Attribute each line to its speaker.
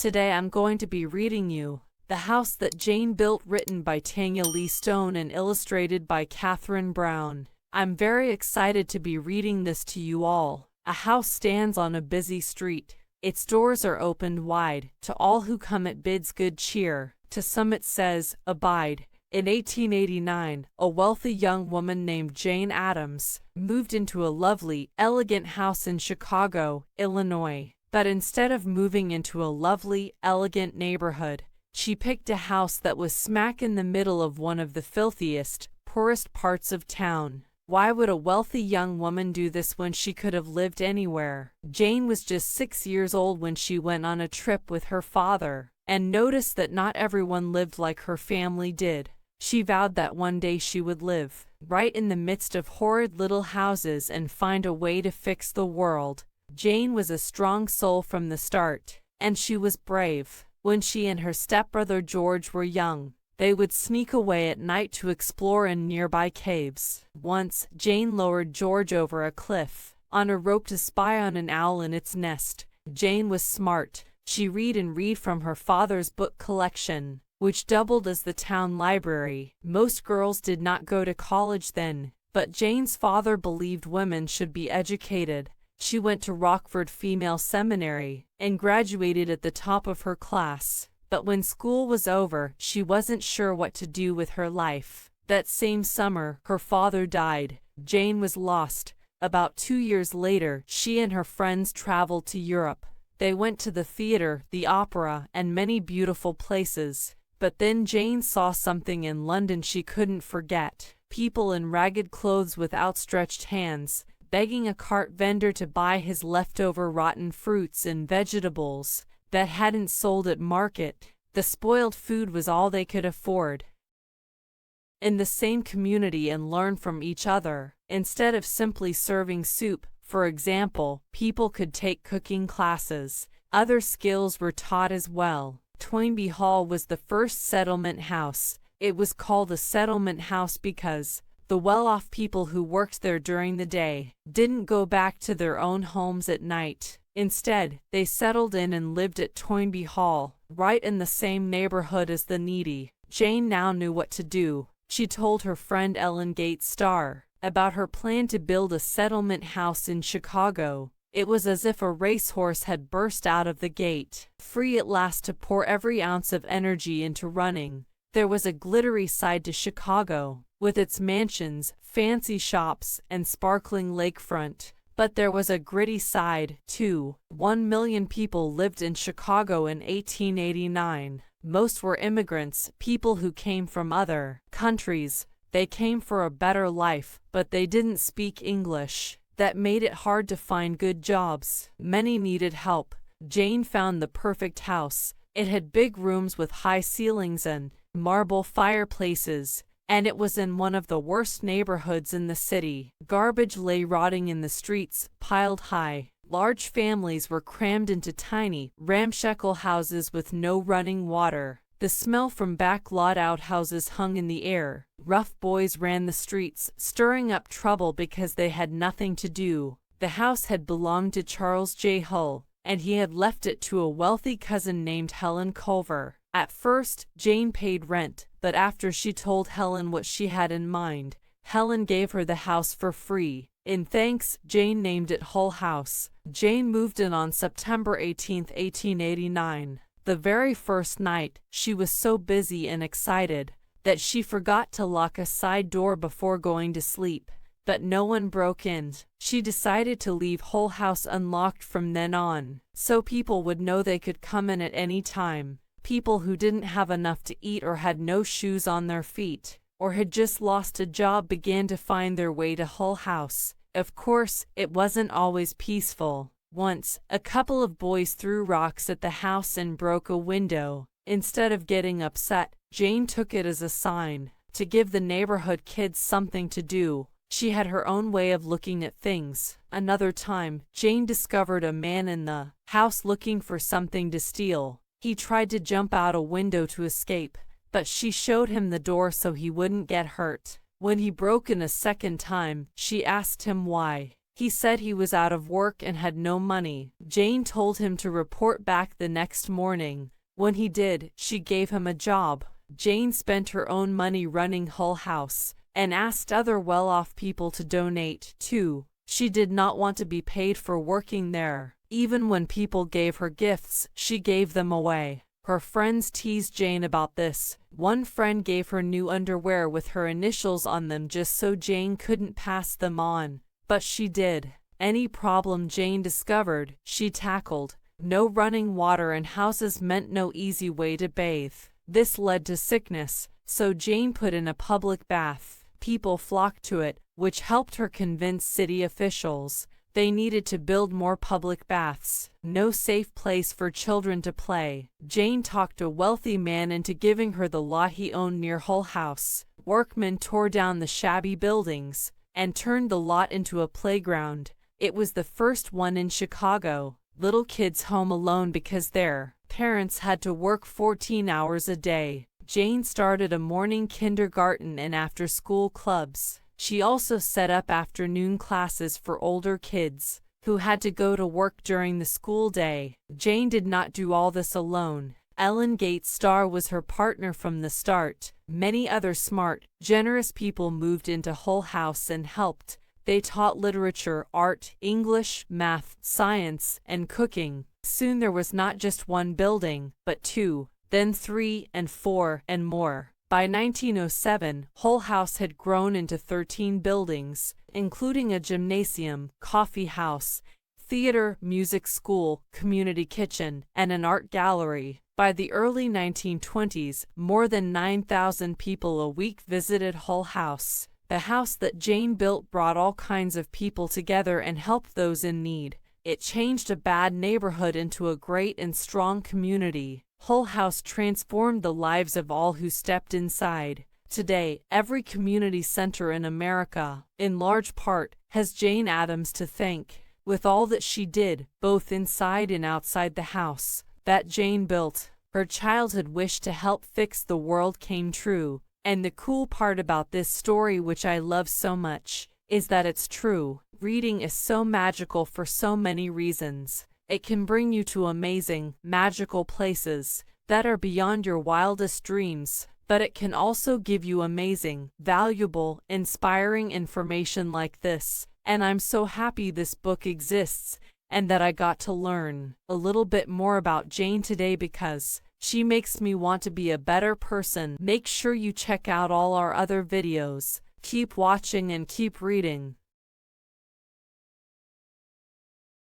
Speaker 1: Today I'm going to be reading you The House That Jane Built, written by Tanya Lee Stone and illustrated by Catherine Brown. I'm very excited to be reading this to you all. A house stands on a busy street. Its doors are opened wide. To all who come it bids good cheer. To some it says, abide. In 1889, a wealthy young woman named Jane Addams moved into a lovely, elegant house in Chicago, Illinois. But instead of moving into a lovely, elegant neighborhood, she picked a house that was smack in the middle of one of the filthiest, poorest parts of town. Why would a wealthy young woman do this when she could have lived anywhere? Jane was just 6 years old when she went on a trip with her father, and noticed that not everyone lived like her family did. She vowed that one day she would live right in the midst of horrid little houses and find a way to fix the world. Jane was a strong soul from the start, and she was brave. When she and her stepbrother George were young, they would sneak away at night to explore in nearby caves. Once, Jane lowered George over a cliff on a rope to spy on an owl in its nest. Jane was smart. She read from her father's book collection, which doubled as the town library. Most girls did not go to college then, but Jane's father believed women should be educated. She went to Rockford Female Seminary and graduated at the top of her class. But when school was over, she wasn't sure what to do with her life. That same summer, her father died. Jane was lost. About 2 years later, she and her friends traveled to Europe. They went to the theater, the opera, and many beautiful places. But then Jane saw something in London she couldn't forget. People in ragged clothes with outstretched hands, begging a cart vendor to buy his leftover rotten fruits and vegetables that hadn't sold at market. The spoiled food was all they could afford. In the same community and learn from each other. Instead of simply serving soup, for example, people could take cooking classes. Other skills were taught as well. Toynbee Hall was the first settlement house. It was called a settlement house because the well-off people who worked there during the day didn't go back to their own homes at night. Instead, they settled in and lived at Toynbee Hall, right in the same neighborhood as the needy. Jane now knew what to do. She told her friend Ellen Gates Starr about her plan to build a settlement house in Chicago. It was as if a racehorse had burst out of the gate, free at last to pour every ounce of energy into running. There was a glittery side to Chicago, with its mansions, fancy shops, and sparkling lakefront. But there was a gritty side, too. 1 million people lived in Chicago in 1889. Most were immigrants, people who came from other countries. They came for a better life, but they didn't speak English. That made it hard to find good jobs. Many needed help. Jane found the perfect house. It had big rooms with high ceilings and marble fireplaces, and it was in one of the worst neighborhoods in the city. Garbage lay rotting in the streets, piled high. Large families were crammed into tiny, ramshackle houses with no running water. The smell from backlot outhouses hung in the air. Rough boys ran the streets, stirring up trouble because they had nothing to do. The house had belonged to Charles J. Hull, and he had left it to a wealthy cousin named Helen Culver. At first, Jane paid rent, but after she told Helen what she had in mind, Helen gave her the house for free. In thanks, Jane named it Hull House. Jane moved in on September 18, 1889. The very first night, she was so busy and excited that she forgot to lock a side door before going to sleep. But no one broke in. She decided to leave Hull House unlocked from then on, so people would know they could come in at any time. People who didn't have enough to eat or had no shoes on their feet, or had just lost a job began to find their way to Hull House. Of course, it wasn't always peaceful. Once, a couple of boys threw rocks at the house and broke a window. Instead of getting upset, Jane took it as a sign to give the neighborhood kids something to do. She had her own way of looking at things. Another time, Jane discovered a man in the house looking for something to steal. He tried to jump out a window to escape, but she showed him the door so he wouldn't get hurt. When he broke in a second time, she asked him why. He said he was out of work and had no money. Jane told him to report back the next morning. When he did, she gave him a job. Jane spent her own money running Hull House and asked other well-off people to donate, too. She did not want to be paid for working there. Even when people gave her gifts, she gave them away. Her friends teased Jane about this. One friend gave her new underwear with her initials on them just so Jane couldn't pass them on. But she did. Any problem Jane discovered, she tackled. No running water in houses meant no easy way to bathe. This led to sickness, so Jane put in a public bath. People flocked to it, which helped her convince city officials they needed to build more public baths. No safe place for children to play. Jane talked a wealthy man into giving her the lot he owned near Hull House. Workmen tore down the shabby buildings and turned the lot into a playground. It was the first one in Chicago. Little kids home alone because their parents had to work 14 hours a day. Jane started a morning kindergarten and after-school clubs. She also set up afternoon classes for older kids who had to go to work during the school day. Jane did not do all this alone. Ellen Gates Starr was her partner from the start. Many other smart, generous people moved into Hull House and helped. They taught literature, art, English, math, science, and cooking. Soon there was not just one building, but 2, then 3 and 4 and more. By 1907, Hull House had grown into 13 buildings, including a gymnasium, coffee house, theater, music school, community kitchen, and an art gallery. By the early 1920s, more than 9,000 people a week visited Hull House. The house that Jane built brought all kinds of people together and helped those in need. It changed a bad neighborhood into a great and strong community. Hull House transformed the lives of all who stepped inside. Today, every community center in America, in large part, has Jane Addams to thank. With all that she did, both inside and outside the house that Jane built, her childhood wish to help fix the world came true. And the cool part about this story, which I love so much, is that it's true. Reading is so magical for so many reasons. It can bring you to amazing, magical places that are beyond your wildest dreams, but it can also give you amazing, valuable, inspiring information like this. And I'm so happy this book exists and that I got to learn a little bit more about Jane today because she makes me want to be a better person. Make sure you check out all our other videos. Keep watching and keep reading.